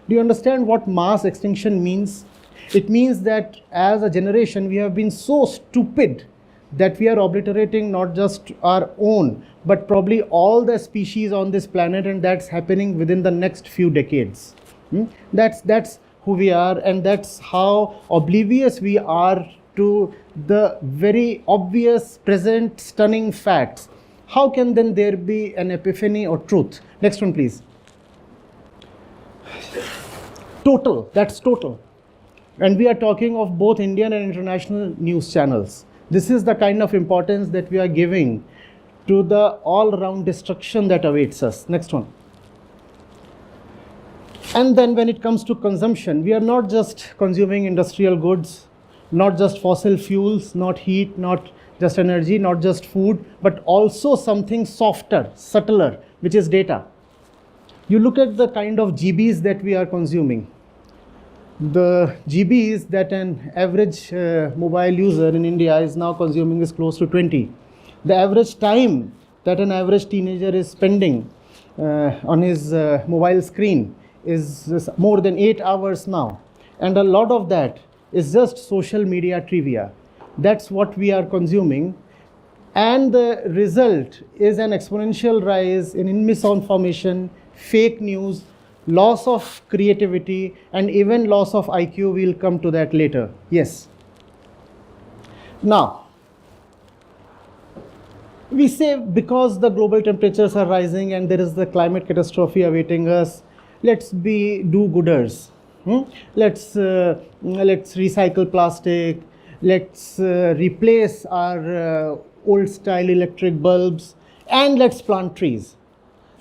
Do you understand what mass extinction means? It means that as a generation, we have been so stupid that we are obliterating not just our own, but probably all the species on this planet, and that's happening within the next few decades. That's who we are, and that's how oblivious we are to the very obvious, present, stunning facts. How can then there be an epiphany or truth? Next one, please. Total, that's total. And we are talking of both Indian and international news channels. This is the kind of importance that we are giving to the all-round destruction that awaits us. Next one. And then when it comes to consumption, we are not just consuming industrial goods, not just fossil fuels, not heat, not just energy, not just food, but also something softer, subtler, which is data. You look at the kind of GBs that we are consuming. The GBs that an average mobile user in India is now consuming is close to 20. The average time that an average teenager is spending on his mobile screen is more than 8 hours now. And a lot of that is just social media trivia. That's what we are consuming. And the result is an exponential rise in misinformation, fake news, loss of creativity, and even loss of IQ. We'll come to that later. Yes. Now, we say because the global temperatures are rising and there is the climate catastrophe awaiting us, let's be do-gooders. Let's recycle plastic. Let's replace our old-style electric bulbs, and let's plant trees.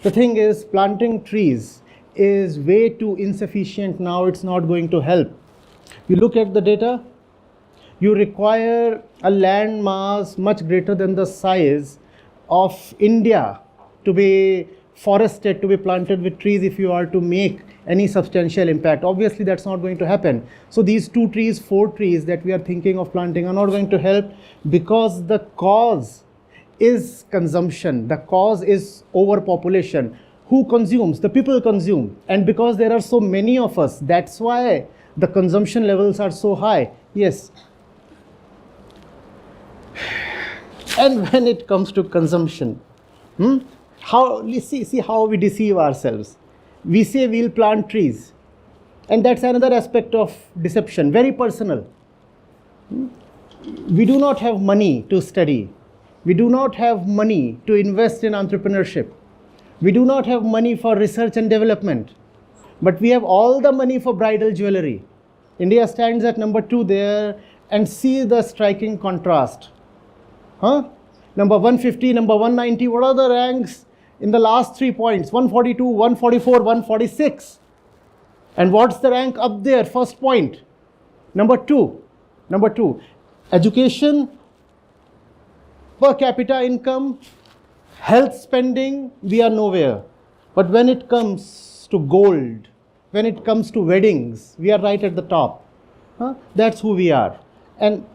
The thing is, planting trees is way too insufficient now. It's not going to help. You look at the data, you require a land mass much greater than the size of India to be forested, to be planted with trees if you are to make any substantial impact. Obviously, that's not going to happen. So these 2 trees, 4 trees that we are thinking of planting are not going to help, because the cause is consumption. The cause is overpopulation. Who consumes? The people consume. And because there are so many of us, that's why the consumption levels are so high. Yes. And when it comes to consumption, see how we deceive ourselves. We say we'll plant trees. And that's another aspect of deception, very personal. We do not have money to study. We do not have money to invest in entrepreneurship. We do not have money for research and development, but we have all the money for bridal jewelry. India stands at number 2 there, and see the striking contrast. Number 150, number 190, what are the ranks in the last 3 points? 142, 144, 146. And what's the rank up there? First point, number 2. Number 2, education, per capita income, health spending, we are nowhere. But when it comes to gold, when it comes to weddings, we are right at the top. That's who we are. And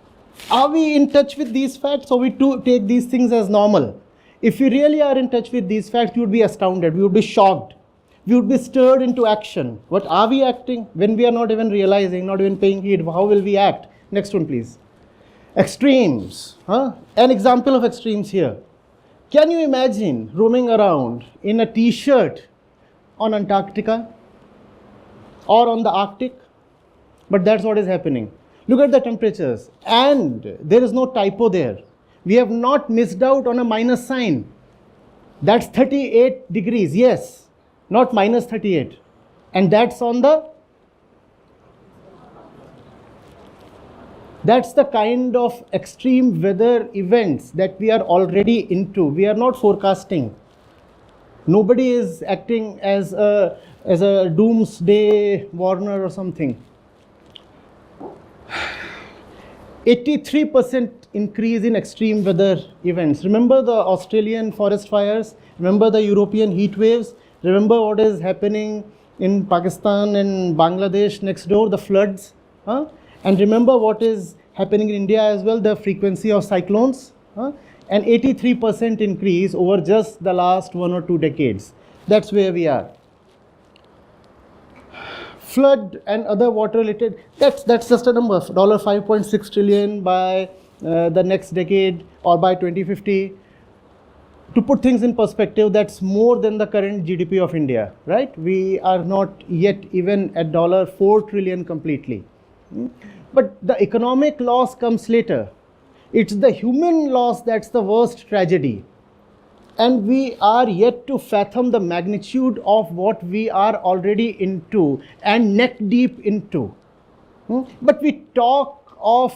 are we in touch with these facts, or we take these things as normal? If we really are in touch with these facts, you would be astounded. We would be shocked. We would be stirred into action. What are we acting when we are not even realizing, not even paying heed? How will we act? Next one, please. Extremes. An example of extremes here. Can you imagine roaming around in a t-shirt on Antarctica or on the Arctic? But that's what is happening. Look at the temperatures. And there is no typo there. We have not missed out on a minus sign. That's 38 degrees. Yes, not minus 38. And that's on the... That's the kind of extreme weather events that we are already into. We are not forecasting. Nobody is acting as a doomsday warner or something. 83% increase in extreme weather events. Remember the Australian forest fires? Remember the European heat waves? Remember what is happening in Pakistan and Bangladesh next door, the floods? And remember what is happening in India as well, the frequency of cyclones. An 83% increase over just the last 1 or 2 decades. That's where we are. flood and other water related, that's just a number, $5.6 trillion by the next decade or by 2050. To put things in perspective, that's more than the current GDP of India, right? We are not yet even at $4 trillion completely. But the economic loss comes later. It's the human loss that's the worst tragedy. And we are yet to fathom the magnitude of what we are already into and neck deep into. But we talk of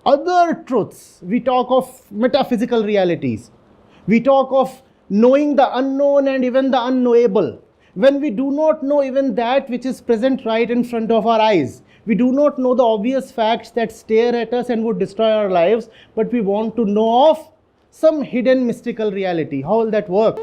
other truths. We talk of metaphysical realities. We talk of knowing the unknown and even the unknowable. When we do not know even that which is present right in front of our eyes. We do not know the obvious facts that stare at us and would destroy our lives, but we want to know of some hidden mystical reality. How will that work?